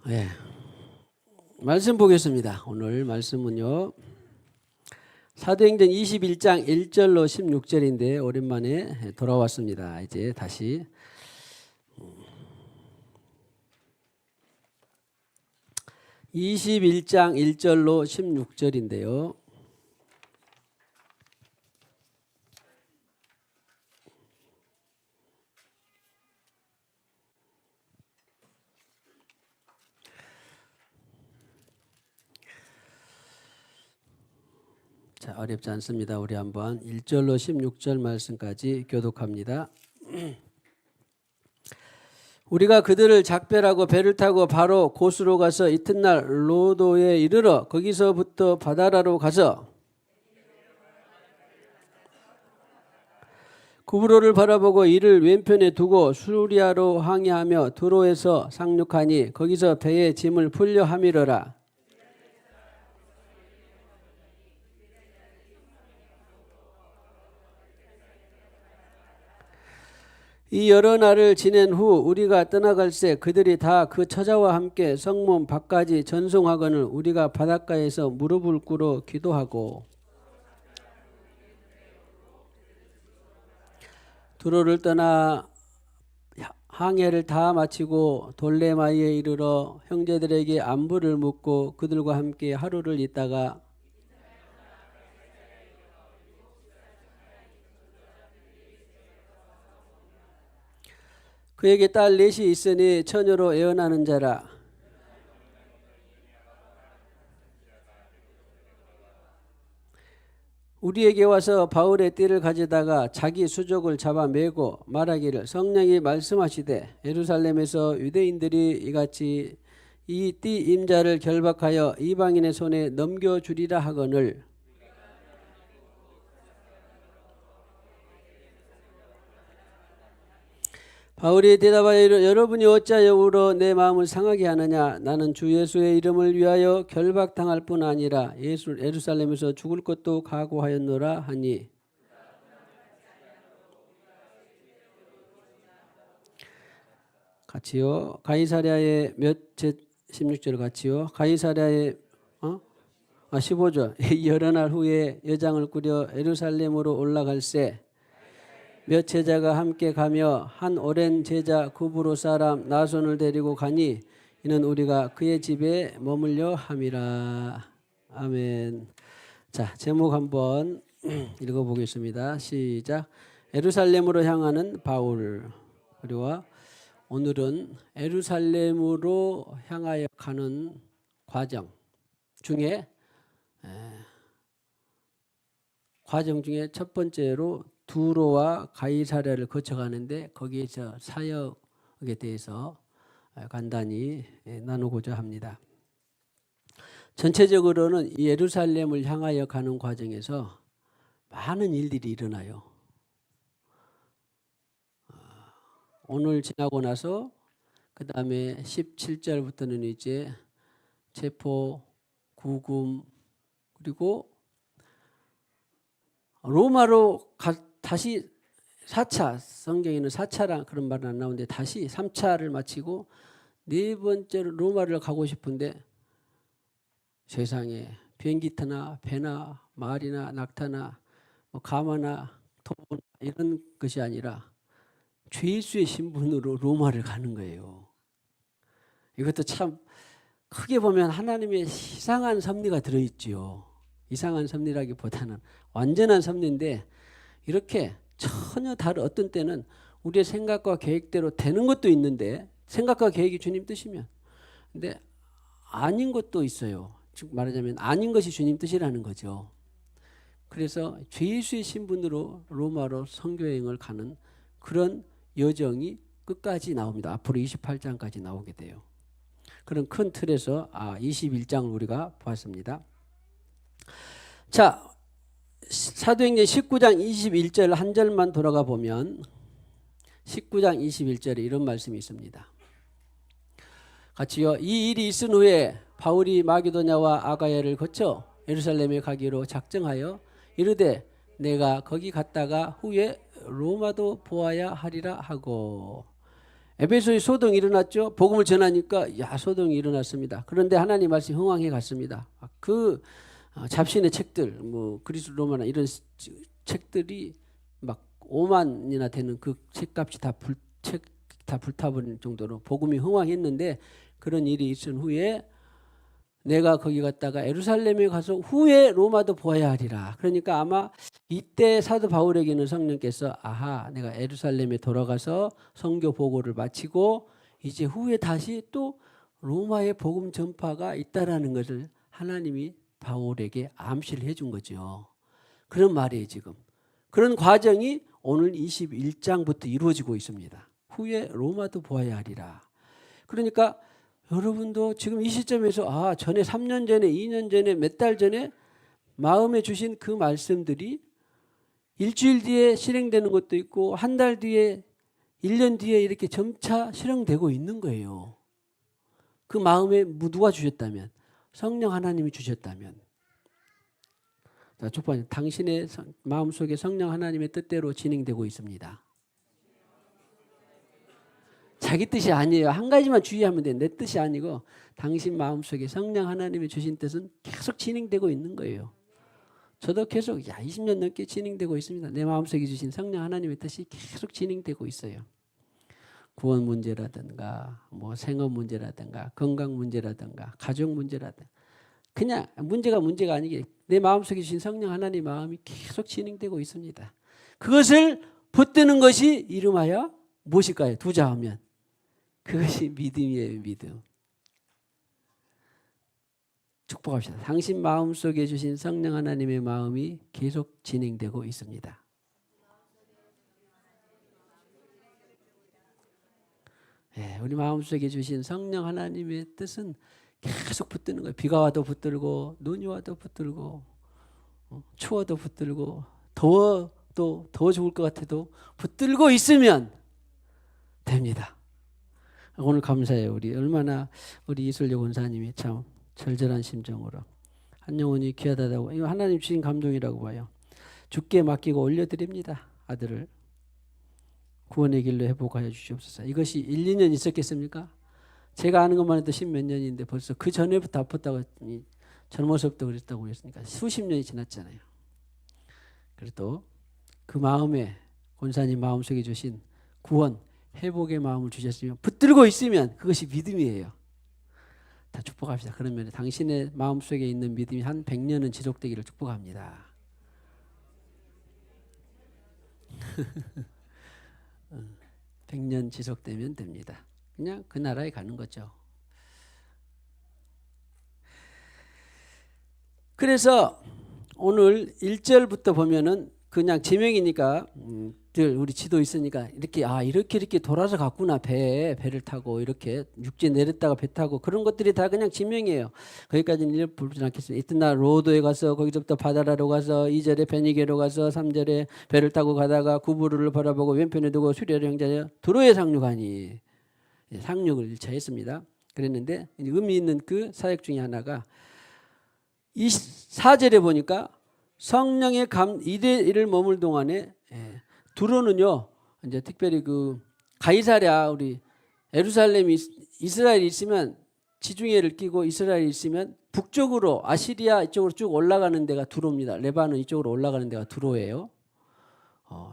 네. 말씀 보겠습니다. 오늘 말씀은요. 사도행전 21장 1절로 16절인데 오랜만에 돌아왔습니다. 이제 다시 21장 1절로 16절인데요. 자, 어렵지 않습니다. 우리 한번 1절로 16절 말씀까지 교독합니다. 우리가 그들을 작별하고 배를 타고 바로 고수로 가서 이튿날 로도에 이르러 거기서부터 바다라로 가서 구브로를 바라보고 이를 왼편에 두고 수리아로 항해하며 두로에서 상륙하니 거기서 배에 짐을 풀려 함이러라. 이 여러 날을 지낸 후 우리가 떠나갈새 그들이 다 그 처자와 함께 성문 밖까지 전송하거늘 우리가 바닷가에서 무릎을 꿇어 기도하고 두로를 떠나 항해를 다 마치고 돌레마이에 이르러 형제들에게 안부를 묻고 그들과 함께 하루를 있다가 그에게 딸 넷이 있으니 처녀로 애언하는 자라. 우리에게 와서 바울의 띠를 가져다가 자기 수족을 잡아매고 말하기를 성령이 말씀하시되 예루살렘에서 유대인들이 이같이 이 띠 임자를 결박하여 이방인의 손에 넘겨주리라 하거늘 바울이 대답하여 여러분이 어찌하여 울어 내 마음을 상하게 하느냐. 나는 주 예수의 이름을 위하여 결박당할 뿐 아니라 예루살렘에서 죽을 것도 각오하였노라 하니 같이요. 가이사랴의 16절 같이요. 가이사랴의 15절 여러 날 후에 여장을 꾸려 예루살렘으로 올라갈새 몇 제자가 함께 가며 한 오랜 제자 구브로 사람 나손을 데리고 가니 이는 우리가 그의 집에 머물려 함이라. 아멘. 자, 제목 한번 읽어보겠습니다. 시작. 예루살렘으로 향하는 바울. 그리고 오늘은 예루살렘으로 향하여 가는 과정 중에 첫 번째로 두로와 가이사랴를 거쳐가는데 거기에서 사역에 대해서 간단히 나누고자 합니다. 전체적으로는 예루살렘을 향하여 가는 과정에서 많은 일들이 일어나요. 오늘 지나고 나서 그 다음에 17절부터는 이제 체포, 구금 그리고 로마로 다시 4차, 성경에는 4차라 그런 말은 안 나오는데 다시 3차를 마치고 네 번째로 로마를 가고 싶은데 세상에 비행기 타나 배나 말이나 낙타나 가마나 도보나 이런 것이 아니라 죄수의 신분으로 로마를 가는 거예요. 이것도 참 크게 보면 하나님의 이상한 섭리가 들어있지요. 이상한 섭리라기보다는 완전한 섭리인데 이렇게 전혀 다른 어떤 때는 우리의 생각과 계획대로 되는 것도 있는데 생각과 계획이 주님 뜻이면 근데 아닌 것도 있어요. 즉 말하자면 아닌 것이 주님 뜻이라는 거죠. 그래서 죄수의 신분으로 로마로 선교여행을 가는 그런 여정이 끝까지 나옵니다. 앞으로 28장까지 나오게 돼요. 그런 큰 틀에서 21장을 우리가 보았습니다. 자, 사도행전 19장 21절 한 절만 돌아가 보면 19장 21절에 이런 말씀이 있습니다. 같이요. 이 일이 있은 후에 바울이 마게도냐와 아가야를 거쳐 예루살렘에 가기로 작정하여 이르되 내가 거기 갔다가 후에 로마도 보아야 하리라 하고 에베소에 소동이 일어났죠. 복음을 전하니까 야 소동이 일어났습니다. 그런데 하나님 말씀이 흥왕해 갔습니다. 그 잡신의 책들, 뭐 그리스 로마나 이런 책들이 막 5만이나 되는 그 책값이 다 불타버릴 정도로 복음이 흥왕했는데 그런 일이 있은 후에 내가 거기 갔다가 예루살렘에 가서 후에 로마도 보아야 하리라. 그러니까 아마 이때 사도 바울에게는 성령께서 아하 내가 예루살렘에 돌아가서 선교 보고를 마치고 이제 후에 다시 또 로마의 복음 전파가 있다라는 것을 하나님이 바울에게 암시를 해준 거죠. 그런 말이에요 지금. 그런 과정이 오늘 21장부터 이루어지고 있습니다. 후에 로마도 보아야 하리라. 그러니까 여러분도 지금 이 시점에서 전에 3년 전에 2년 전에 몇 달 전에 마음에 주신 그 말씀들이 일주일 뒤에 실행되는 것도 있고 한 달 뒤에 1년 뒤에 이렇게 점차 실행되고 있는 거예요. 그 마음에 누가 주셨다면 성령 하나님이 주셨다면 자, 첫 번째 당신의 마음속에 성령 하나님의 뜻대로 진행되고 있습니다. 자기 뜻이 아니에요. 한 가지만 주의하면 돼. 내 뜻이 아니고 당신 마음속에 성령 하나님이 주신 뜻은 계속 진행되고 있는 거예요. 저도 계속 20년 넘게 진행되고 있습니다. 내 마음속에 주신 성령 하나님의 뜻이 계속 진행되고 있어요. 구원 문제라든가 뭐 생업 문제라든가 건강 문제라든가 가족 문제라든가 그냥 문제가 아니게 내 마음속에 주신 성령 하나님의 마음이 계속 진행되고 있습니다. 그것을 붙드는 것이 이름하여 무엇일까요? 두자하면 그것이 믿음이에요. 믿음. 축복합시다. 당신 마음속에 주신 성령 하나님의 마음이 계속 진행되고 있습니다. 우리 마음속에 주신 성령 하나님의 뜻은 계속 붙드는 거예요. 비가 와도 붙들고 눈이 와도 붙들고 추워도 붙들고 더워도 더 죽을 것 같아도 붙들고 있으면 됩니다. 오늘 감사해요. 우리 얼마나 우리 이슬려 권사님이 참 절절한 심정으로 한 영혼이 귀하다고 이거 하나님 주신 감동이라고 봐요. 주께 맡기고 올려드립니다. 아들을 구원의 길로 회복하여 주시옵소서. 이것이 1, 2년 있었겠습니까? 제가 아는 것만 해도 10몇 년인데 벌써 그 전에부터 아팠다고 젊어서부터 그랬다고 그랬으니까 수십 년이 지났잖아요. 그래도 그 마음에 권사님 마음속에 주신 구원 회복의 마음을 주셨으면 붙들고 있으면 그것이 믿음이에요. 다 축복합시다. 그러면 당신의 마음속에 있는 믿음이 한 100년은 지속되기를 축복합니다. 100년 지속되면 됩니다. 그냥 그 나라에 가는 거죠. 그래서 오늘 1절부터 보면은 그냥 지명이니까 우리 지도 있으니까 이렇게 돌아서 갔구나. 배를 타고 이렇게 육지에 내렸다가 배 타고 그런 것들이 다 그냥 지명이에요. 거기까지는 일부 부르지 않겠습니다. 이튿날 로도에 가서 거기서부터 바다라로 가서 2절에 베니게로 가서 3절에 배를 타고 가다가 구부르를 바라보고 왼편에 두고 수레를 형제하여 두로에 상륙하니 상륙을 1차 했습니다. 그랬는데 의미 있는 그 사역 중에 하나가 4절에 보니까 성령의 이대 일을 머물 동안에 두로는요 이제 특별히 그 가이사랴 우리 예루살렘이 이스라엘이 있으면 지중해를 끼고 이스라엘이 있으면 북쪽으로 아시리아 이쪽으로 쭉 올라가는 데가 두로입니다. 레바논 이쪽으로 올라가는 데가 두로예요.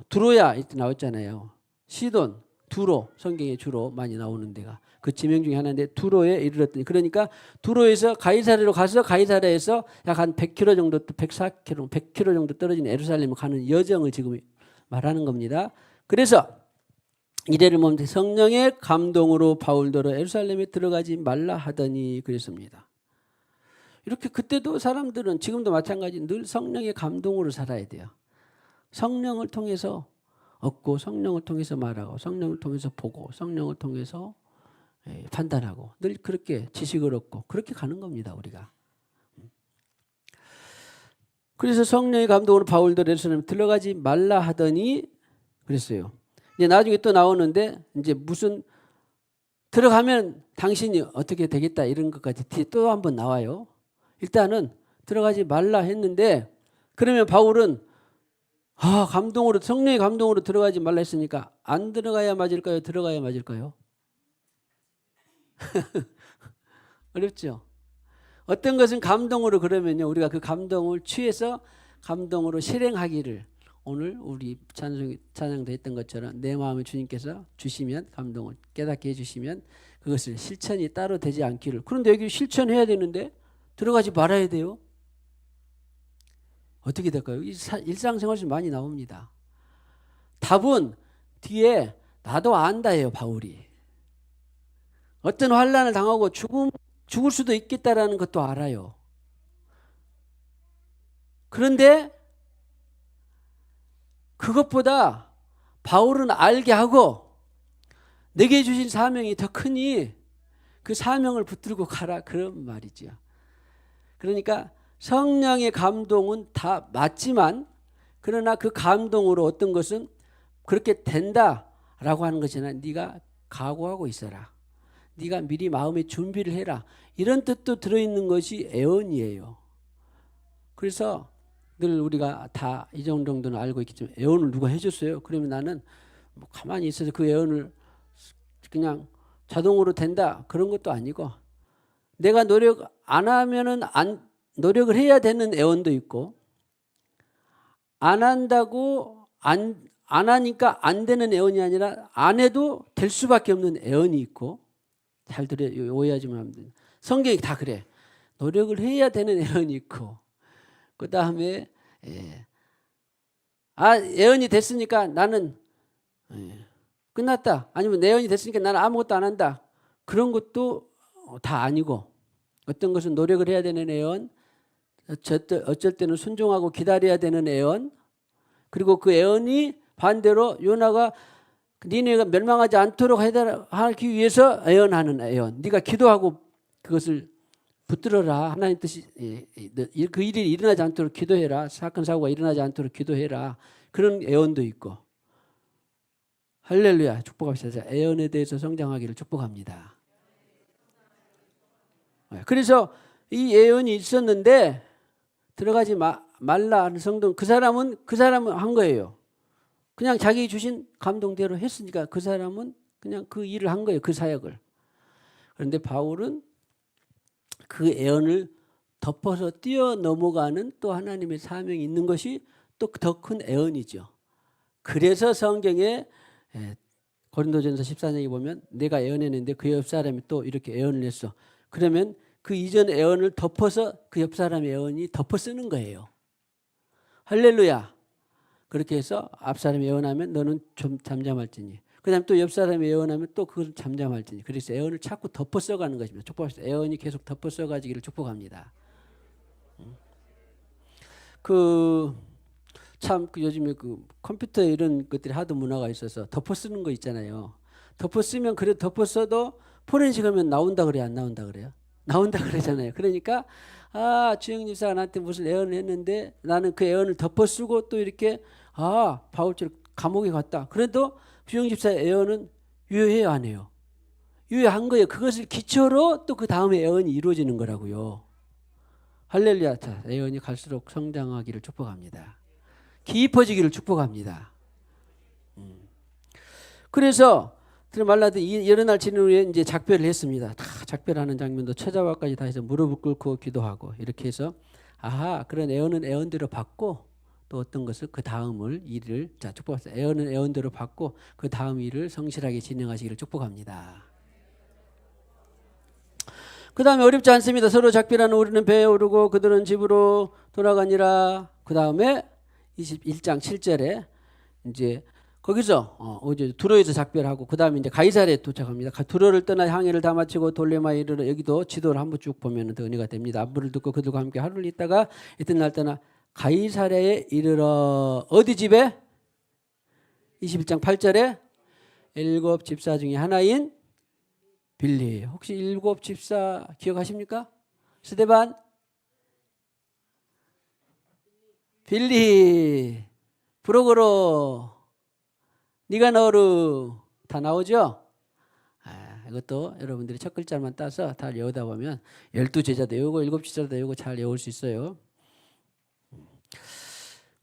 두로야 이때 나왔잖아요. 시돈, 두로 성경에 주로 많이 나오는 데가 그 지명 중에 하나인데 두로에 이르렀더니 그러니까 두로에서 가이사랴로 가서 가이사랴에서 약 한 100km 정도 104km 100km 정도 떨어진 예루살렘을 가는 여정을 지금 말하는 겁니다. 그래서 이래를 멈춰 성령의 감동으로 바울더러 예루살렘에 들어가지 말라 하더니 그랬습니다. 이렇게 그때도 사람들은 지금도 마찬가지 늘 성령의 감동으로 살아야 돼요. 성령을 통해서 얻고 성령을 통해서 말하고 성령을 통해서 보고 성령을 통해서 판단하고 늘 그렇게 지식을 얻고 그렇게 가는 겁니다. 우리가. 그래서 성령의 감동으로 바울도 예루살렘에 들어가지 말라 하더니 그랬어요. 이제 나중에 또 나오는데 이제 무슨 들어가면 당신이 어떻게 되겠다 이런 것까지 뒤에 또 한번 나와요. 일단은 들어가지 말라 했는데 그러면 바울은 감동으로 성령의 감동으로 들어가지 말라 했으니까 안 들어가야 맞을까요? 들어가야 맞을까요? 어렵죠. 어떤 것은 감동으로 그러면요, 우리가 그 감동을 취해서 감동으로 실행하기를, 오늘 우리 찬양도 했던 것처럼 내 마음에 주님께서 주시면, 감동을 깨닫게 해주시면 그것을 실천이 따로 되지 않기를. 그런데 여기 실천해야 되는데 들어가지 말아야 돼요. 어떻게 될까요? 일상생활에서 많이 나옵니다. 답은 뒤에 나도 안다예요. 바울이 어떤 환난을 당하고 죽을 수도 있겠다라는 것도 알아요. 그런데 그것보다 바울은 알게 하고 내게 주신 사명이 더 크니 그 사명을 붙들고 가라, 그런 말이죠. 그러니까 성령의 감동은 다 맞지만, 그러나 그 감동으로 어떤 것은 그렇게 된다라고 하는 것이나 네가 각오하고 있어라, 네가 미리 마음의 준비를 해라, 이런 뜻도 들어있는 것이 애언이에요. 그래서 늘 우리가 다 이 정도는 알고 있겠지만, 애언을 누가 해줬어요? 그러면 나는 뭐 가만히 있어서 그 애언을 그냥 자동으로 된다, 그런 것도 아니고, 내가 노력 안 하면은 노력을 해야 되는 애언도 있고, 안 한다고 안 하니까 안 되는 애언이 아니라 안 해도 될 수밖에 없는 애언이 있고, 잘 들어요. 오해하지 마세요. 성경이 다 그래. 노력을 해야 되는 애언이 있고, 그 다음에 애언이 됐으니까 나는 끝났다, 아니면 내 애언이 됐으니까 나는 아무것도 안 한다, 그런 것도 다 아니고, 어떤 것은 노력을 해야 되는 애언, 어쩔 때는 순종하고 기다려야 되는 애언, 그리고 그 애언이 반대로 요나가 니네가 멸망하지 않도록 하기 위해서 애언하는 애언, 네가 기도하고 그것을 붙들어라, 하나님 뜻이 그 일이 일어나지 않도록 기도해라, 사건 사고가 일어나지 않도록 기도해라, 그런 애언도 있고. 할렐루야, 축복합시다. 애언에 대해서 성장하기를 축복합니다. 그래서 이 애언이 있었는데 들어가지 말라 하는 성도는, 그 사람은 한 거예요. 그냥 자기 주신 감동대로 했으니까 그 사람은 그냥 그 일을 한 거예요, 그 사역을. 그런데 바울은 그 애언을 덮어서 뛰어넘어가는 또 하나님의 사명이 있는 것이 또 더 큰 애언이죠. 그래서 성경에 고린도전서 14장에 보면 내가 애언했는데 그 옆 사람이 또 이렇게 애언을 했어. 그러면 그 이전 애언을 덮어서 그 옆 사람의 애언이 덮어 쓰는 거예요. 할렐루야. 그렇게 해서 앞 사람이 애언하면 너는 좀 잠잠할지니, 그 다음 또 옆 사람이 애언하면 또 그것을 잠잠할지니, 그래서 애언을 자꾸 덮어 써가는 것입니다. 축복합시다. 애언이 계속 덮어 써가지기를 축복합니다. 참 요즘에 그 컴퓨터에 이런 것들이 하도 문화가 있어서 덮어 쓰는 거 있잖아요. 덮어 쓰면, 그래 덮어 써도 포렌식 하면 나온다 그래요, 안 나온다 그래요? 나온다 그러잖아요. 그러니까 주영 집사가 나한테 무슨 애언을 했는데 나는 그 애언을 덮어 쓰고 또 이렇게 바울처럼 감옥에 갔다. 그래도 주영 집사의 애언은 유효해요, 안 해요? 유효한 거예요. 그것을 기초로 또 그 다음에 애언이 이루어지는 거라고요. 할렐루야. 자, 애언이 갈수록 성장하기를 축복합니다. 깊어지기를 축복합니다. 그래서 말라도 여러 날 지난 후에 이제 작별을 했습니다. 다 작별하는 장면도 처자와까지 다 해서 무릎을 꿇고 기도하고, 이렇게 해서 그런 애언은 애언대로 받고, 또 어떤 것을 그 다음을 일을, 자 축복합니다. 애언은 애언대로 받고 그 다음 일을 성실하게 진행하시기를 축복합니다. 그 다음에 어렵지 않습니다. 서로 작별하는 우리는 배에 오르고 그들은 집으로 돌아가니라. 그 다음에 21장 7절에 이제 거기서 어제 두로에서 작별하고, 그 다음에 이제 가이사랴에 도착합니다. 두로를 떠나 항해를 다 마치고 돌레마에 이르러, 여기도 지도를 한번 쭉 보면 더 은혜가 됩니다. 안부를 듣고 그들과 함께 하루를 있다가 이튿날 떠나 가이사랴에 이르러, 어디 집에? 21장 8절에 7 집사 중에 하나인 빌리. 혹시 7 집사 기억하십니까? 스데반, 빌리, 브로거로, 니가노르, 다 나오죠? 이것도 여러분들이 첫 글자만 따서 다 외우다 보면 12제자도 외우고 7 집사도 외우고 잘 외울 수 있어요.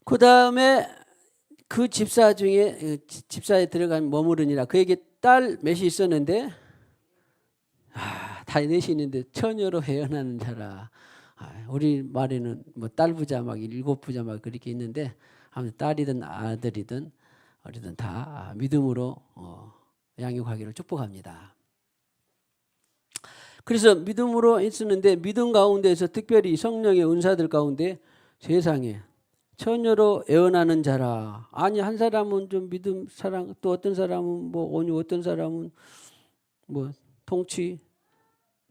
그 다음에 그 집사 중에 집사에 들어간 머무르니라. 그에게 딸 몇이 있었는데 다 넷이 있는데 처녀로 회언하는 자라. 우리 말에는 뭐 딸부자 막 일곱부자 막 그렇게 있는데 아무튼 딸이든 아들이든 어리든 다 믿음으로 양육하기를 축복합니다. 그래서 믿음으로 있었는데 믿음 가운데서 특별히 성령의 은사들 가운데 세상에 처녀로 애원하는 자라. 아니 한 사람은 좀 믿음 사랑, 또 어떤 사람은 뭐 온유, 어떤 사람은 뭐 통치,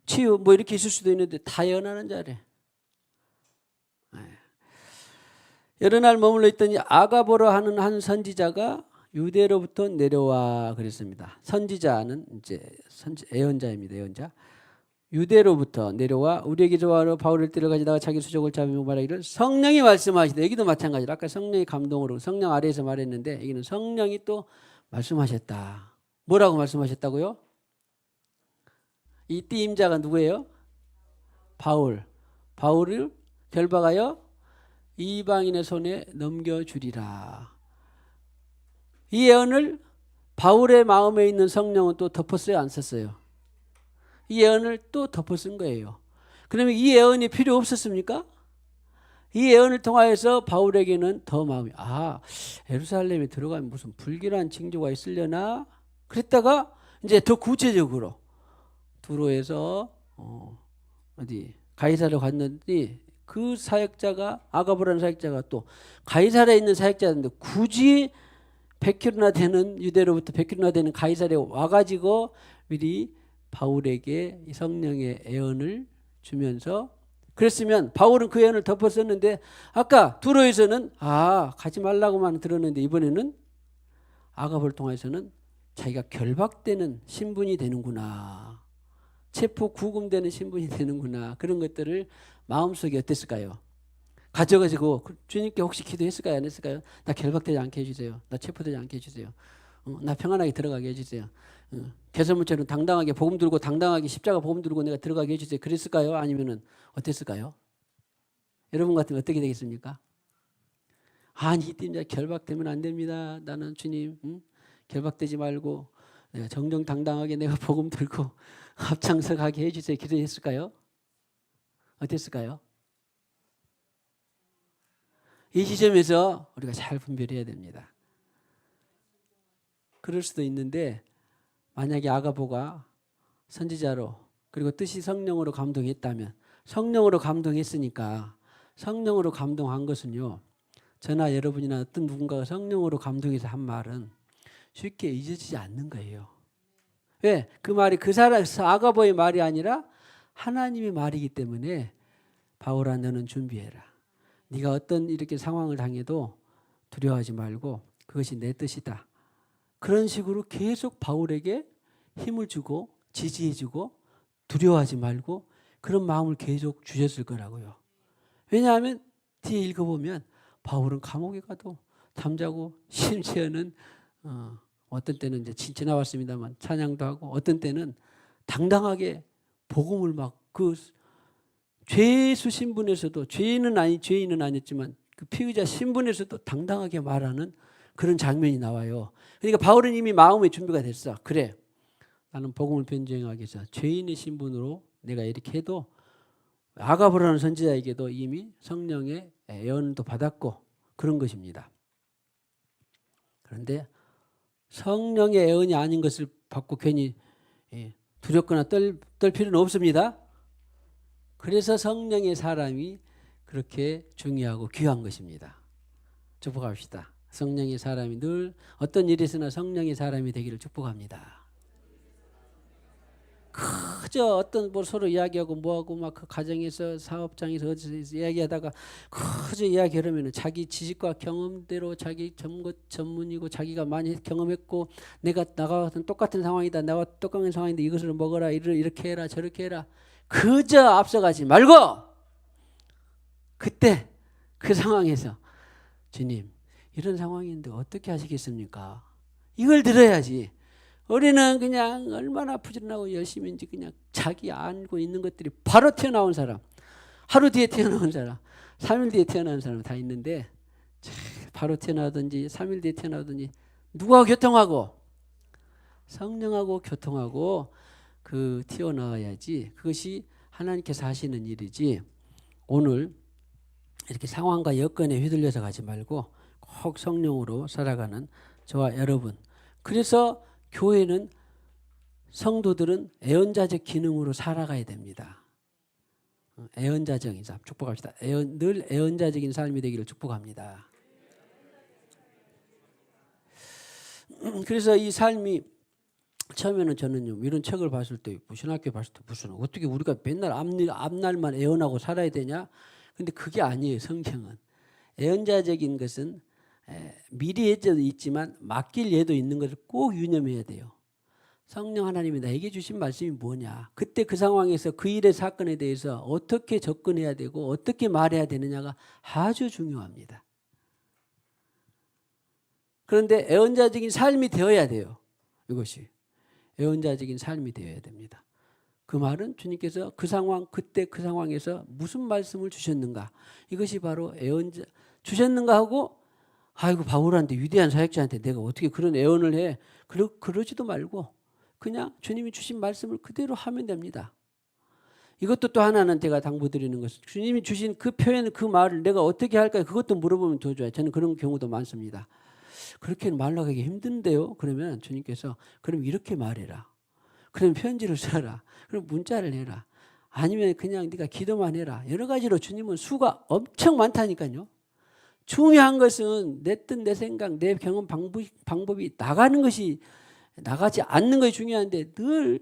치유 뭐 이렇게 있을 수도 있는데 다 애원하는 자래. 여러 날 머물러 있더니 아가보라 하는 한 선지자가 유대로부터 내려와 그랬습니다. 선지자는 이제 애언자입니다. 애언자. 유대로부터 내려와 우리에게 조화로 바울을 데려가지다가 자기 수족을 잡으며 말하기를 성령이 말씀하시되, 여기도 마찬가지로 아까 성령이 감동으로 성령 아래에서 말했는데 여기는 성령이 또 말씀하셨다. 뭐라고 말씀하셨다고요? 이 띠임자가 누구예요? 바울을 결박하여 이방인의 손에 넘겨주리라. 이 예언을 바울의 마음에 있는 성령은 또 덮었어요, 안 썼어요? 이 예언을 또 덮어 쓴 거예요. 그러면 이 예언이 필요 없었습니까? 이 예언을 통하여서 바울에게는 더 마음이 예루살렘에 들어가면 무슨 불길한 징조가 있으려나? 그랬다가 이제 더 구체적으로 두로에서 어디 가이사랴로 갔는데 그 사역자가 아가보라는 사역자가 또 가이사랴에 있는 사역자인데 굳이 100km나 되는 유대로부터 100km나 되는 가이사랴에 와가지고 미리 바울에게 이 성령의 애언을 주면서 그랬으면 바울은 그 애언을 덮었었는데 아까 두로에서는 가지 말라고만 들었는데 이번에는 아가보를 통해서는 자기가 결박되는 신분이 되는구나. 체포 구금되는 신분이 되는구나. 그런 것들을 마음속에 어땠을까요? 가져가지고 주님께 혹시 기도했을까요? 안 했을까요? 나 결박되지 않게 해주세요. 나 체포되지 않게 해주세요. 나 평안하게 들어가게 해주세요. 개선물처럼 당당하게 복음 들고 당당하게 십자가 복음 들고 내가 들어가게 해주세요. 그랬을까요? 아니면은 어땠을까요? 여러분 같으면 어떻게 되겠습니까? 이 띠임자 결박되면 안 됩니다. 나는 주님 결박되지 말고 내가 정정당당하게 내가 복음 들고 앞장서가게 해주세요. 기도했을까요? 어땠을까요? 이 지점에서 우리가 잘 분별해야 됩니다. 그럴 수도 있는데 만약에 아가보가 선지자로 그리고 뜻이 성령으로 감동했다면 성령으로 감동했으니까 성령으로 감동한 것은요. 저나 여러분이나 어떤 누군가가 성령으로 감동해서 한 말은 쉽게 잊어지지 않는 거예요. 왜? 그 말이 그 사람 아가보의 말이 아니라 하나님의 말이기 때문에 바울아 너는 준비해라. 네가 어떤 이렇게 상황을 당해도 두려워하지 말고 그것이 내 뜻이다. 그런 식으로 계속 바울에게 힘을 주고 지지해주고 두려워하지 말고 그런 마음을 계속 주셨을 거라고요. 왜냐하면 뒤에 읽어보면 바울은 감옥에 가도 잠자고 심지어는 어떤 때는 이제 지나왔습니다만 찬양도 하고 어떤 때는 당당하게 복음을 막 그 죄수 신분에서도 죄인은 아니었지만 그 피의자 신분에서도 당당하게 말하는 그런 장면이 나와요. 그러니까 바울은 이미 마음의 준비가 됐어. 그래, 나는 복음을 변증하기 위해서 죄인의 신분으로 내가 이렇게 해도 아가보라는 선지자에게도 이미 성령의 예언도 받았고 그런 것입니다. 그런데 성령의 예언이 아닌 것을 받고 괜히 두렵거나 떨 필요는 없습니다. 그래서 성령의 사람이 그렇게 중요하고 귀한 것입니다. 축복합시다. 성령의 사람이 늘 어떤 일에서나 성령의 사람이 되기를 축복합니다. 그저 어떤 뭐 서로 이야기하고 뭐하고 막 그 가정에서 사업장에서 어디서 이야기하다가 그저 이야기하려면 자기 지식과 경험대로 자기 전문이고 자기가 많이 경험했고 내가 나와 같은 똑같은 상황이다. 나와 똑같은 상황인데 이것을 먹어라. 이렇게 해라. 저렇게 해라. 그저 앞서가지 말고 그때 그 상황에서 주님 이런 상황인데 어떻게 하시겠습니까? 이걸 들어야지. 우리는 그냥 얼마나 부지런하고 열심인지 그냥 자기 알고 있는 것들이 바로 튀어나온 사람, 하루 뒤에 튀어나온 사람, 3일 뒤에 튀어나온 사람 다 있는데 바로 튀어나오든지 3일 뒤에 튀어나오든지 누구하고 교통하고? 성령하고 교통하고 튀어나와야지 그것이 하나님께서 하시는 일이지 오늘 이렇게 상황과 여건에 휘둘려서 가지 말고 꼭 성령으로 살아가는 저와 여러분. 그래서 교회는 성도들은 애언자적 기능으로 살아가야 됩니다. 애언자적인 삶 축복합시다. 늘 애언자적인 삶이 되기를 축복합니다. 그래서 이 삶이 처음에는 저는요 이런 책을 봤을 때 신학교 봤을 때 무슨 어떻게 우리가 맨날 앞날만 애언하고 살아야 되냐? 근데 그게 아니에요. 성경은 애언자적인 것은 미리 예도 있지만 맡길 예도 있는 것을 꼭 유념해야 돼요. 성령 하나님이 나에게 주신 말씀이 뭐냐? 그때 그 상황에서 그 일의 사건에 대해서 어떻게 접근해야 되고 어떻게 말해야 되느냐가 아주 중요합니다. 그런데 애언자적인 삶이 되어야 돼요. 이것이 애언자적인 삶이 되어야 됩니다. 그 말은 주님께서 그 상황 그때 그 상황에서 무슨 말씀을 주셨는가 이것이 바로 애언자 주셨는가 하고 아이고 바울한테 위대한 사역자한테 내가 어떻게 그런 애언을 해 그러지도 말고 그냥 주님이 주신 말씀을 그대로 하면 됩니다. 이것도 또 하나는 제가 당부드리는 것은 주님이 주신 그 표현 그 말을 내가 어떻게 할까 그것도 물어보면 더 좋아요. 저는 그런 경우도 많습니다. 그렇게는 말로 하기 힘든데요. 그러면 주님께서 그럼 이렇게 말해라. 그럼 편지를 써라. 그럼 문자를 해라. 아니면 그냥 네가 기도만 해라. 여러 가지로 주님은 수가 엄청 많다니까요. 중요한 것은 내 뜻, 내 생각, 내 경험 방법이 나가지 않는 것이 중요한데 늘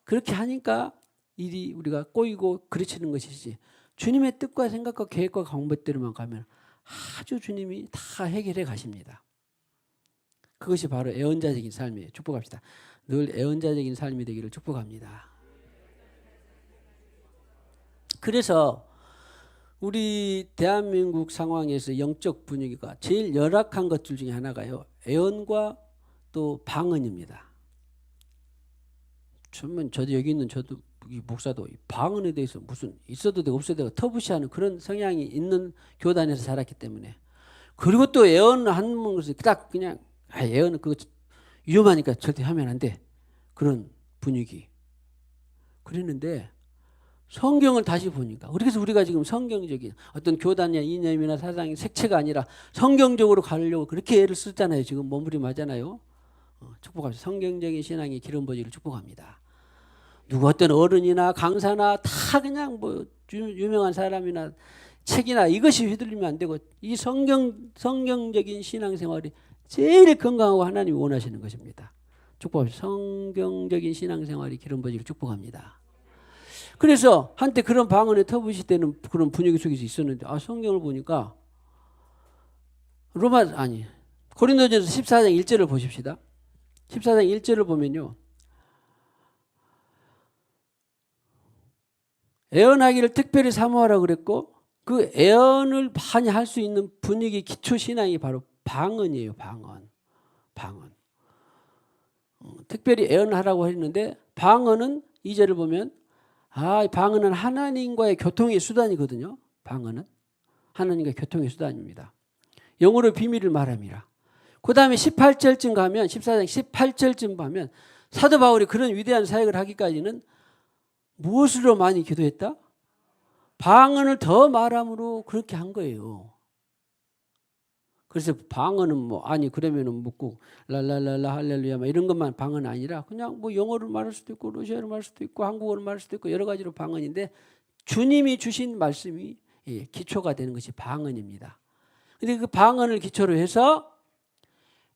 그렇게 하니까 일이 우리가 꼬이고 그르치는 것이지 주님의 뜻과 생각과 계획과 방법대로만 가면 아주 주님이 다 해결해 가십니다. 그것이 바로 애언자적인 삶이에요. 축복합시다. 늘 애언자적인 삶이 되기를 축복합니다. 그래서 우리 대한민국 상황에서 영적 분위기가 제일 열악한 것들 중에 하나가요. 애언과 또 방언입니다. 저도 여기 있는 저도 이 목사도 방언에 대해서 무슨 있어도 되고 없어도 되고 터부시하는 그런 성향이 있는 교단에서 자랐기 때문에 그리고 또 애언하는 것을 딱 그냥 애언은 그거 위험하니까 절대 하면 안 돼. 그런 분위기. 그랬는데 성경을 다시 보니까 그래서 우리가 지금 성경적인 어떤 교단이나 이념이나 사상이 색채가 아니라 성경적으로 가려고 그렇게 애를 쓰잖아요. 지금 몸부림하잖아요. 축복합니다. 성경적인 신앙의 기름 부어지기를 축복합니다. 누구 어떤 어른이나 강사나 다 그냥 뭐 유명한 사람이나 책이나 이것이 휘둘리면 안 되고 이 성경적인 신앙생활이 제일 건강하고 하나님이 원하시는 것입니다. 축복합니다. 성경적인 신앙생활이 기름 부어지기를 축복합니다. 그래서 한때 그런 방언에 터부시 되는 그런 분위기 속에서 있었는데 성경을 보니까 고린도전서 14장 1절을 보십시다. 14장 1절을 보면요. 애언하기를 특별히 사모하라고 그랬고 그 애언을 많이 할 수 있는 분위기 기초 신앙이 바로 방언이에요. 방언. 특별히 애언하라고 했는데 방언은 2절을 보면 방언은 하나님과의 교통의 수단이거든요. 방언은 하나님과의 교통의 수단입니다. 영어로 비밀을 말함이라. 그 다음에 18절쯤 가면 14장 18절쯤 가면 사도 바울이 그런 위대한 사역을 하기까지는 무엇으로 많이 기도했다? 방언을 더 말함으로 그렇게 한 거예요. 그래서 방언은 그러면은 묻고 랄랄랄라 할렐루야 이런 것만 방언 아니라 그냥 영어를 말할 수도 있고 러시아어를 말할 수도 있고 한국어를 말할 수도 있고 여러 가지로 방언인데 주님이 주신 말씀이 기초가 되는 것이 방언입니다. 근데 그 방언을 기초로 해서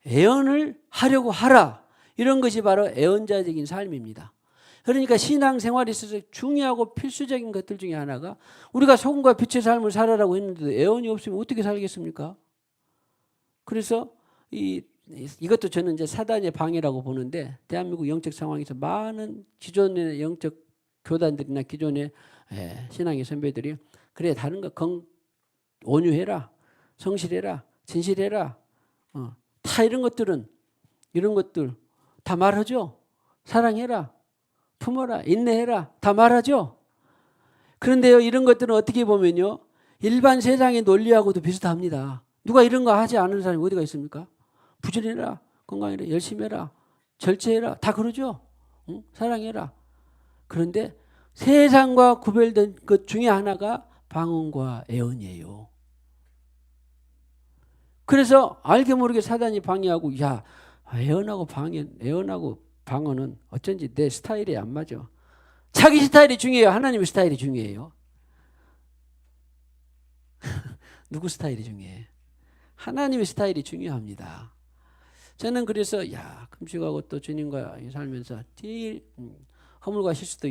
애언을 하려고 하라. 이런 것이 바로 애언자적인 삶입니다. 그러니까 신앙생활에 있어서 중요하고 필수적인 것들 중에 하나가 우리가 소금과 빛의 삶을 살아라고 했는데도 애언이 없으면 어떻게 살겠습니까? 그래서 이것도 저는 이제 사단의 방해라고 보는데 대한민국 영적 상황에서 많은 기존의 영적 교단들이나 기존의 신앙의 선배들이 그래 다른 거 온유해라, 성실해라, 진실해라, 다 이런 것들 다 말하죠. 사랑해라, 품어라, 인내해라 다 말하죠. 그런데요 이런 것들은 어떻게 보면요 일반 세상의 논리하고도 비슷합니다. 누가 이런 거 하지 않은 사람이 어디가 있습니까? 부지런해라, 건강해라, 열심히 해라, 절제해라 다 그러죠. 사랑해라. 그런데 세상과 구별된 것 중에 하나가 방언과 애언이에요. 그래서 알게 모르게 사단이 방해하고, 야, 애언하고 방언은 어쩐지 내 스타일이 안 맞아. 자기 스타일이 중요해요? 하나님의 스타일이 중요해요? 누구 스타일이 중요해? 하나님의 스타일이 중요합니다. 저는 그래서 금식하고 또 주님과 살면서 제일 허물과 실수도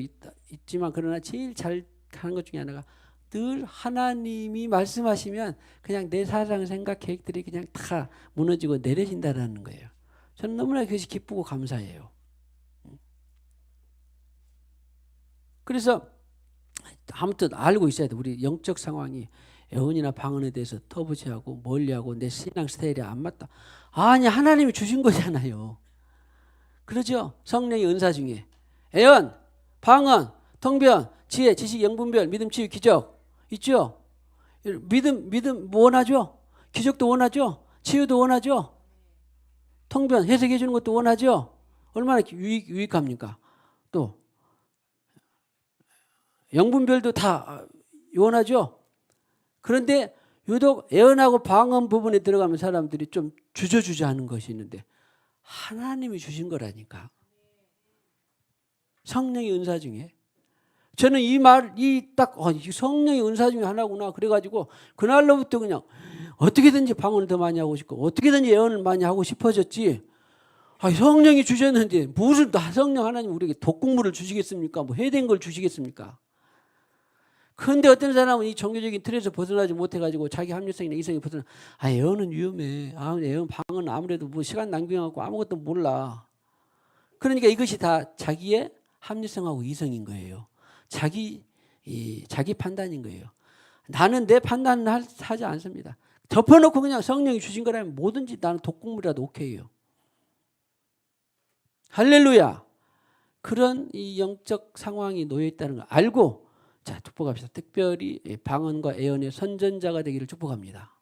있지만 그러나 제일 잘 하는 것 중에 하나가 늘 하나님이 말씀하시면 그냥 내 사상 생각 계획들이 그냥 다 무너지고 내려진다라는 거예요. 저는 너무나 그것이 기쁘고 감사해요. 그래서 아무튼 알고 있어야 돼. 우리 영적 상황이 애언이나 방언에 대해서 터부지하고 멀리하고 내 신앙 스타일이 안 맞다. 아니, 하나님이 주신 거잖아요. 그러죠? 성령의 은사 중에 애언, 방언, 통변, 지혜, 지식, 영분별, 믿음, 치유, 기적 있죠? 믿음 원하죠? 기적도 원하죠? 치유도 원하죠? 통변 해석해 주는 것도 원하죠? 얼마나 유익합니까? 또 영분별도 다 원하죠? 그런데 유독 애언하고 방언 부분에 들어가면 사람들이 좀 주저주저 하는 것이 있는데 하나님이 주신 거라니까. 성령의 은사 중에. 저는 성령의 은사 중에 하나구나. 그래가지고 그날로부터 그냥 어떻게든지 방언을 더 많이 하고 싶고 어떻게든지 애언을 많이 하고 싶어졌지. 성령이 주셨는데 무슨 성령 하나님 우리에게 독국물을 주시겠습니까? 뭐 해된 걸 주시겠습니까? 그런데 어떤 사람은 이 종교적인 틀에서 벗어나지 못해가지고 자기 합리성이나 이성이 애언은 위험해. 애언 방언은 아무래도 뭐 시간 낭비하고 아무것도 몰라. 그러니까 이것이 다 자기의 합리성하고 이성인 거예요. 자기 판단인 거예요. 나는 내 판단을 하지 않습니다. 덮어놓고 그냥 성령이 주신 거라면 뭐든지 나는 독국물이라도 오케이요. 할렐루야. 그런 이 영적 상황이 놓여 있다는 걸 알고 자, 축복합시다. 특별히 방언과 애언의 선전자가 되기를 축복합니다.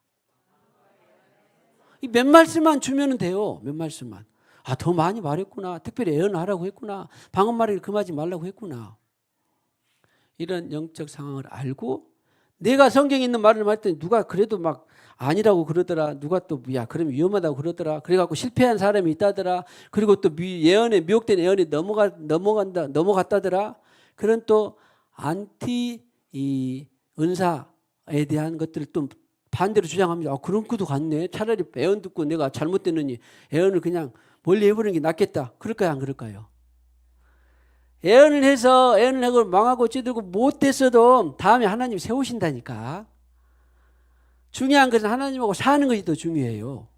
이 몇 말씀만 주면 돼요. 몇 말씀만. 더 많이 말했구나. 특별히 애언하라고 했구나. 방언 말을 금하지 말라고 했구나. 이런 영적 상황을 알고 내가 성경에 있는 말을 말했더니 누가 그래도 막 아니라고 그러더라. 누가 또 그럼 위험하다고 그러더라. 그래갖고 실패한 사람이 있다더라. 그리고 또 미혹된 애언에 넘어갔다더라. 그런 또 안티 이 은사에 대한 것들을 또 반대로 주장합니다. 그런 것도 같네. 차라리 애언 듣고 내가 잘못됐느니 애언을 그냥 멀리 해버리는 게 낫겠다. 그럴까요? 안 그럴까요? 애언을 하고 망하고 찌들고 못됐어도 다음에 하나님 세우신다니까. 중요한 것은 하나님하고 사는 것이 더 중요해요.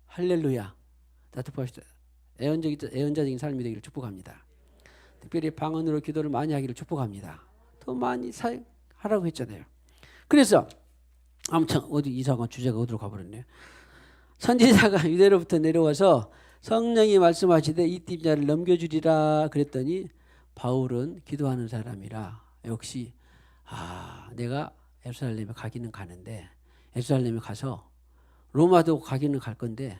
할렐루야. 축복합시다. 애언자적인 삶이 되기를 축복합니다. 특별히 방언으로 기도를 많이 하기를 축복합니다. 더 많이 하라고 했잖아요. 그래서 아무튼 이상한 주제가 어디로 가버렸네요. 선지자가 유대로부터 내려와서 성령이 말씀하시되 이 띠자를 넘겨주리라 그랬더니 바울은 기도하는 사람이라 역시 내가 예루살렘에 가기는 가는데 예루살렘에 가서 로마도 가기는 갈 건데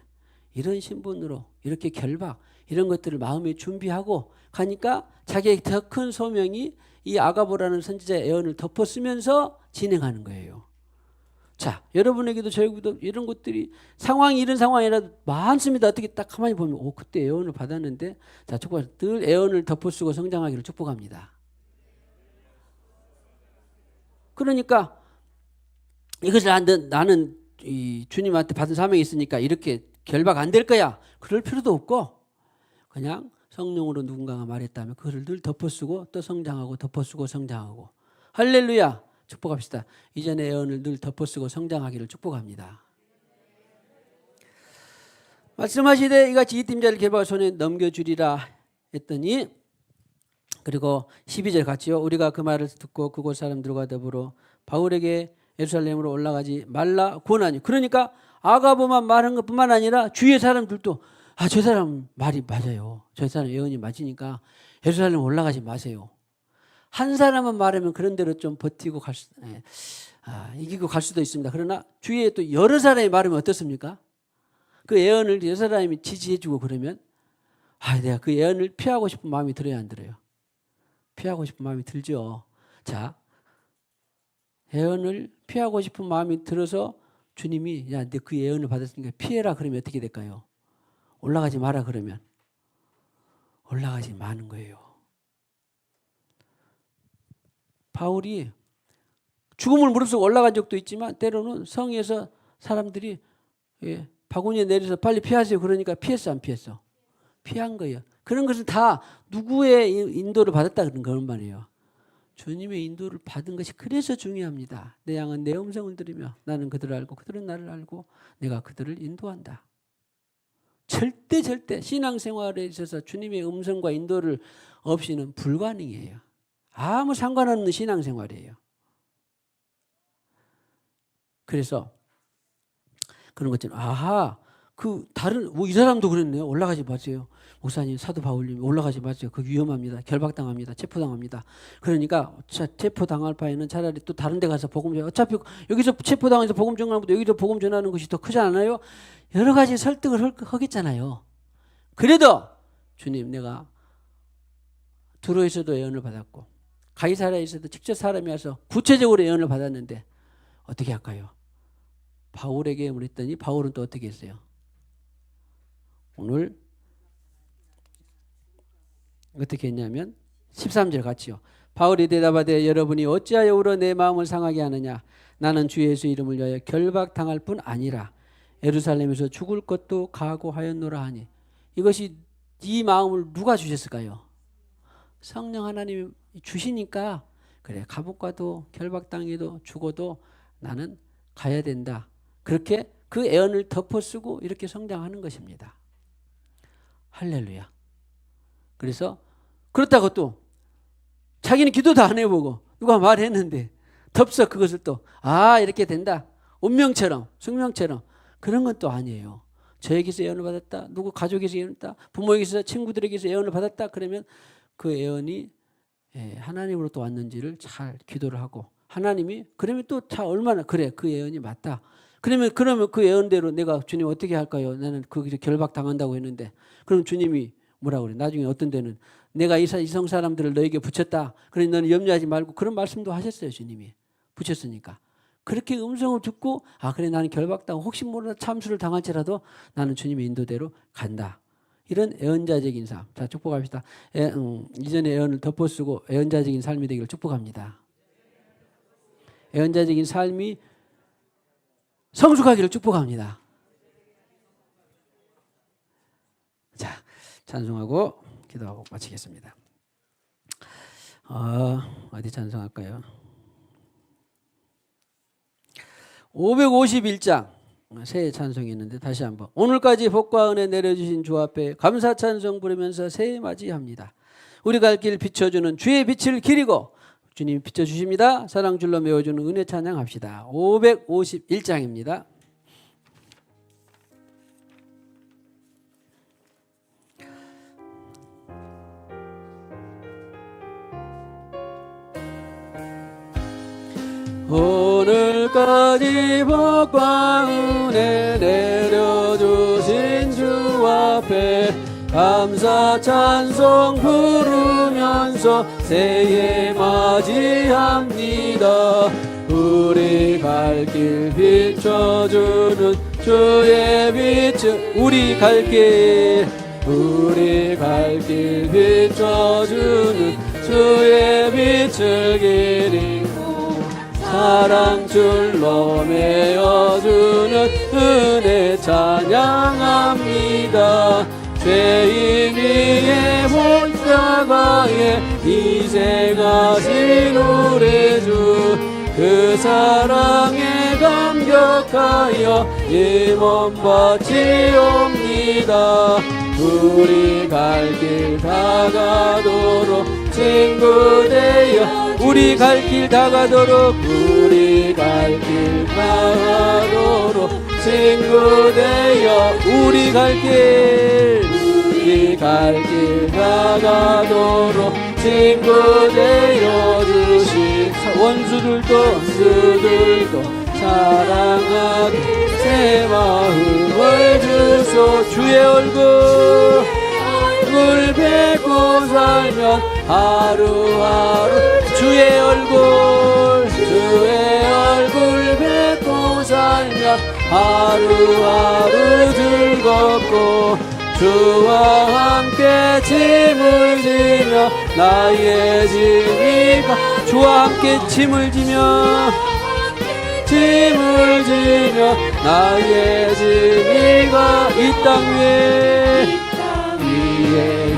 이런 신분으로 이렇게 결박 이런 것들을 마음에 준비하고 가니까 자기의 더 큰 소명이 이 아가보라는 선지자의 애언을 덮어쓰면서 진행하는 거예요. 자, 여러분에게도 저에게도 이런 것들이 이런 상황이라도 많습니다. 어떻게 딱 가만히 보면 그때 애언을 받았는데 자, 축복합니다. 늘 애언을 덮어쓰고 성장하기를 축복합니다. 그러니까 이것을 나는 주님한테 받은 사명이 있으니까 이렇게 결박 안 될 거야. 그럴 필요도 없고 그냥 성령으로 누군가가 말했다면 그것을 늘 덮어쓰고 또 성장하고 덮어쓰고 성장하고 할렐루야. 축복합시다. 이전의 애언을 늘 덮어쓰고 성장하기를 축복합니다. 말씀하시되 이같이 이 띠자를 결박할 손에 넘겨주리라 했더니 그리고 12절 같지요. 우리가 그 말을 듣고 그곳 사람들과 더불어 바울에게 예루살렘으로 올라가지 말라 권하니. 그러니까 아가보만 말한 것뿐만 아니라 주위의 사람들도 저 사람 말이 맞아요. 저 사람 예언이 맞으니까 예루살렘 올라가지 마세요. 한 사람은 말하면 그런 대로 좀 버티고 이기고 갈 수도 있습니다. 그러나 주위에 또 여러 사람이 말하면 어떻습니까? 그 예언을 여러 사람이 지지해주고 그러면 내가 그 예언을 피하고 싶은 마음이 들어야 안 들어요? 피하고 싶은 마음이 들죠. 자, 예언을 피하고 싶은 마음이 들어서 주님이 야, 너 그 예언을 받았으니까 피해라 그러면 어떻게 될까요? 올라가지 마라 그러면 올라가지 마는 거예요. 바울이 죽음을 무릅쓰고 올라간 적도 있지만 때로는 성에서 사람들이 바구니에 내려서 빨리 피하세요 그러니까 피했어 안 피했어? 피한 거예요. 그런 것은 다 누구의 인도를 받았다 그런 말이에요. 주님의 인도를 받은 것이 그래서 중요합니다. 내 양은 내 음성을 들으며 나는 그들을 알고 그들은 나를 알고 내가 그들을 인도한다. 절대 신앙생활에 있어서 주님의 음성과 인도를 없이는 불가능해요. 아무 상관없는 신앙생활이에요. 그래서 그런 것처럼 다른 이 사람도 그랬네요. 올라가지 마세요. 목사님 사도 바울님 올라가지 마세요. 그 위험합니다. 결박당합니다. 체포당합니다. 그러니까 체포당할 바에는 차라리 또 다른 데 가서 복음 전하. 어차피 여기서 체포당해서 복음 전하는 것보다 여기서 복음 전하는 것이 더 크지 않아요? 여러 가지 설득을 하겠잖아요. 그래도 주님 내가 두로에서도 예언을 받았고 가이사랴에서도 직접 사람이 와서 구체적으로 예언을 받았는데 어떻게 할까요? 바울에게 예언을 했더니 바울은 또 어떻게 했어요? 오늘 어떻게 했냐면 13절 같이요. 바울이 대답하되 여러분이 어찌하여 울어 내 마음을 상하게 하느냐. 나는 주 예수 이름을 위하여 결박당할 뿐 아니라 예루살렘에서 죽을 것도 각오하였노라 하니. 이것이 이 마음을 누가 주셨을까요? 성령 하나님이 주시니까 그래 감옥과도 결박당해도 죽어도 나는 가야 된다. 그렇게 그 애언을 덮어쓰고 이렇게 성장하는 것입니다. 할렐루야. 그래서 그렇다고 또 자기는 기도도 안 해보고 누가 말했는데 덥석 그것을 또 이렇게 된다. 운명처럼 숙명처럼 그런 건 또 아니에요. 저에게서 예언을 받았다. 누구 가족에서 예언을 받았다. 부모에게서 친구들에게서 예언을 받았다. 그러면 그 예언이 하나님으로부터 왔는지를 잘 기도를 하고 하나님이 그러면 또 얼마나 그래 그 예언이 맞다. 그러면 그 예언대로 내가 주님 어떻게 할까요? 나는 거기서 결박당한다고 했는데 그럼 주님이 뭐라고 그래? 나중에 어떤 데는 내가 이성 사람들을 너에게 붙였다. 그러니 너는 염려하지 말고 그런 말씀도 하셨어요. 주님이 붙였으니까. 그렇게 음성을 듣고 그래 나는 결박당 혹시 몰라 참수를 당할지라도 나는 주님의 인도대로 간다. 이런 애언자적인 삶. 자 축복합시다. 이전에 애언을 덮어쓰고 애언자적인 삶이 되기를 축복합니다. 애언자적인 삶이 성숙하기를 축복합니다. 자 찬송하고 기도하고 마치겠습니다. 어디 찬송할까요? 551장 새 찬송이 있는데 다시 한번 오늘까지 복과 은혜 내려주신 주 앞에 감사 찬송 부르면서 새해 맞이합니다. 우리 갈 길 비춰주는 주의 빛을 기리고 주님이 비춰주십니다. 사랑줄로 메워주는 은혜 찬양합시다. 551장입니다. 오늘까지 복과 은혜 내려주신 주 앞에 감사 찬송 부르면서 새해 맞이합니다. 우리 갈 길 비춰주는 주의 빛을 우리 갈 길 비춰주는 주의 빛을 기리고 사랑줄로 메어주는 은혜 찬양합니다. 죄인 위에 십자가에 희생하신 우리 주 그 사랑에 감격하여 이 몸 바치옵니다. 우리 갈 길 다가도록 친구 되어 우리 갈 길 다가도록 친구 되어 우리 갈 길 다가도록 친구 되어 주신 원수들도 사랑하게 새 마음을 주소 주의 얼굴 얼굴 뵙고 살면 하루하루 주의 얼굴 뵙고 살면 하루하루 즐겁고 주와 함께 짐을 지며 나의 짐이가 주와 함께 짐을 지며 나의 짐이가 이 땅 위에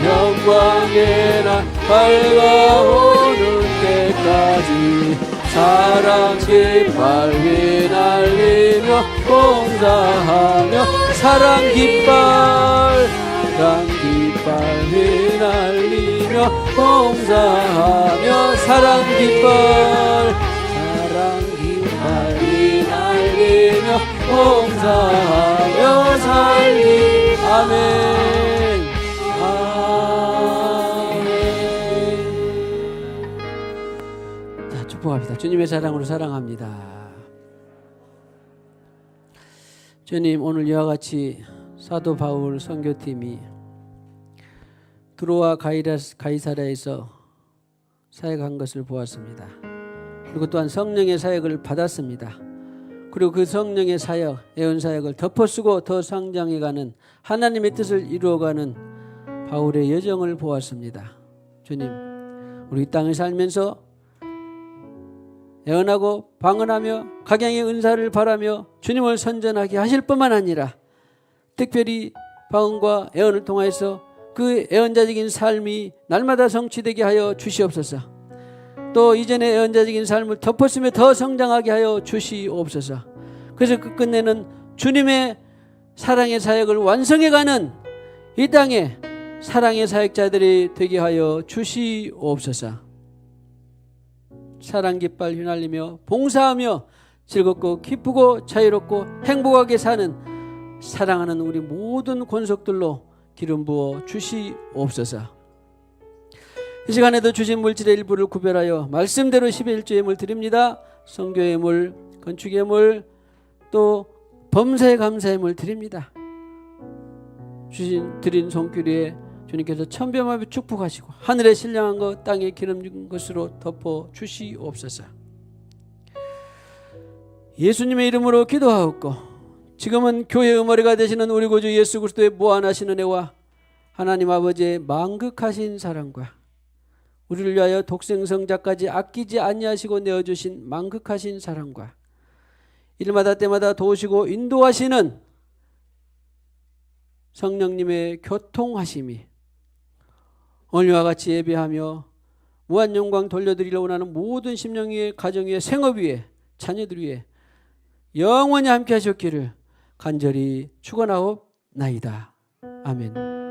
영광의 날 밝아오는 때까지 사랑 깃발 휘날리며 봉사하며 사랑 깃발 휘날리며 봉사하며 사랑 깃발 휘날리며 봉사하며 살리. 아멘. 자, 축복합니다. 주님의 사랑으로 사랑합니다. 주님, 오늘 이와 같이 사도 바울 선교팀이 드로아 가이사랴에서 사역한 것을 보았습니다. 그리고 또한 성령의 사역을 받았습니다. 그리고 그 성령의 사역, 애원 사역을 덮어쓰고 더 성장해가는 하나님의 뜻을 이루어가는 바울의 여정을 보았습니다. 주님, 우리 이 땅을 살면서 애원하고 방언하며 각양의 은사를 바라며 주님을 선전하게 하실 뿐만 아니라 특별히 방언과 애원을 통해서 그 애원자적인 삶이 날마다 성취되게 하여 주시옵소서. 또 이전의 애원자적인 삶을 덮었으며 더 성장하게 하여 주시옵소서. 그래서 끝내는 주님의 사랑의 사역을 완성해가는 이 땅에 사랑의 사역자들이 되게 하여 주시옵소서. 사랑 깃발 휘날리며 봉사하며 즐겁고 기쁘고 자유롭고 행복하게 사는 사랑하는 우리 모든 권속들로 기름 부어 주시옵소서. 이 시간에도 주신 물질의 일부를 구별하여 말씀대로 11조 예물 드립니다. 선교 예물, 건축 예물, 또 범사에 감사 예물 드립니다. 드린 손길 위에 주님께서 천변만별 축복하시고 하늘에 신령한 것 땅에 기름진 것으로 덮어 주시옵소서. 예수님의 이름으로 기도하옵고 지금은 교회의 머리가 되시는 우리 구주 예수 그리스도의 무한하신 은혜와 하나님 아버지의 만극하신 사랑과 우리를 위하여 독생성자까지 아끼지 아니하시고 내어주신 만극하신 사랑과 일마다 때마다 도우시고 인도하시는 성령님의 교통하심이 오늘과 같이 예배하며 무한 영광 돌려드리려 원하는 모든 심령 위에 가정 위에 생업 위에 자녀들 위에 영원히 함께 하셨기를 간절히 축원하옵나이다. 아멘.